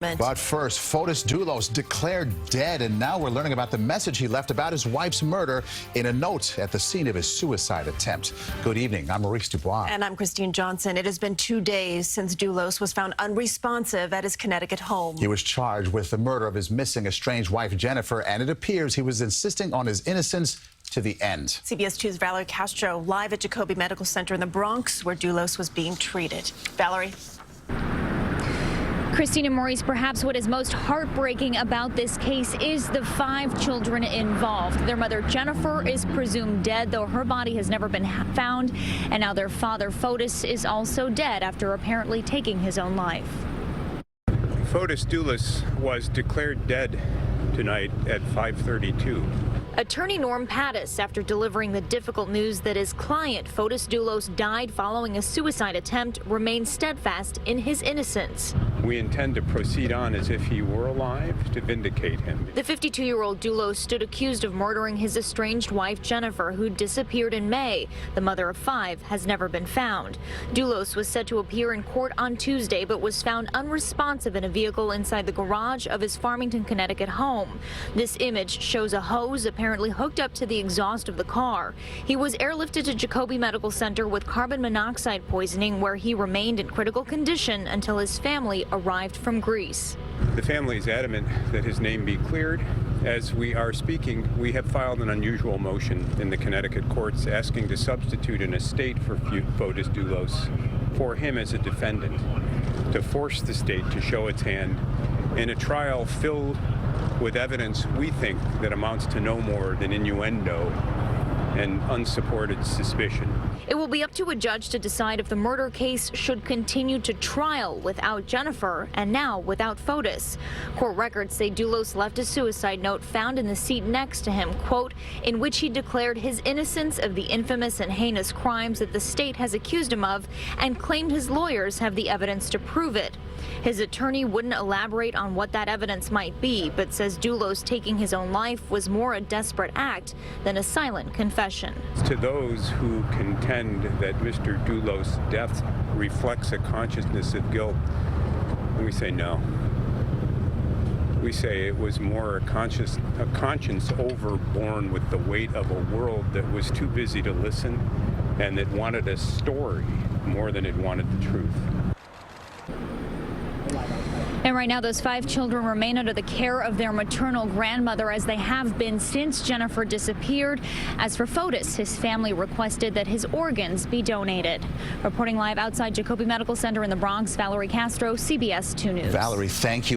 But first, Fotis Dulos declared dead, and now we're learning about the message he left about his wife's murder in a note at the scene of his suicide attempt. Good evening. I'm Maurice DuBois. And I'm Christine Johnson. It has been 2 days since Dulos was found unresponsive at his Connecticut home. He was charged with the murder of his missing estranged wife, Jennifer, and it appears he was insisting on his innocence to the end. CBS 2's Valerie Castro live at Jacobi Medical Center in the Bronx, where Dulos was being treated. Valerie. Christine and Maurice, perhaps what is most heartbreaking about this case is the 5 children involved. Their mother, Jennifer, is presumed dead, though her body has never been found. And now their father, Fotis, is also dead after apparently taking his own life. Fotis Dulos was declared dead tonight at 5:32. Attorney Norm Pattis, after delivering the difficult news that his client, Fotis Dulos, died following a suicide attempt, remains steadfast in his innocence. We intend to proceed on as if he were alive to vindicate him. The 52-year-old Dulos stood accused of murdering his estranged wife, Jennifer, who disappeared in May. The mother of 5 has never been found. Dulos was set to appear in court on Tuesday, but was found unresponsive in a vehicle inside the garage of his Farmington, Connecticut home. This image shows a hose apparently hooked up to the exhaust of the car. He was airlifted to Jacobi Medical Center with carbon monoxide poisoning, where he remained in critical condition until his family arrived from Greece. The family is adamant that his name be cleared. As we are speaking, we have filed an unusual motion in the Connecticut courts asking to substitute an estate for Fotis Dulos for him as a defendant, to force the state to show its hand in a trial filled with evidence we think that amounts to no more than innuendo and unsupported suspicion. It will be up to a judge to decide if the murder case should continue to trial without Jennifer and now without Fotis. Court records say Dulos left a suicide note found in the seat next to him, quote, in which he declared his innocence of the infamous and heinous crimes that the state has accused him of and claimed his lawyers have the evidence to prove it. His attorney wouldn't elaborate on what that evidence might be, but says Dulos taking his own life was more a desperate act than a silent confession. To those who contend that Mr. Dulos' death reflects a consciousness of guilt, we say no. We say it was more a conscience overborne with the weight of a world that was too busy to listen and that wanted a story more than it wanted the truth. And right now, those 5 children remain under the care of their maternal grandmother, as they have been since Jennifer disappeared. As for Fotis, his family requested that his organs be donated. Reporting live outside Jacobi Medical Center in the Bronx, Valerie Castro, CBS 2 News. Valerie, thank you.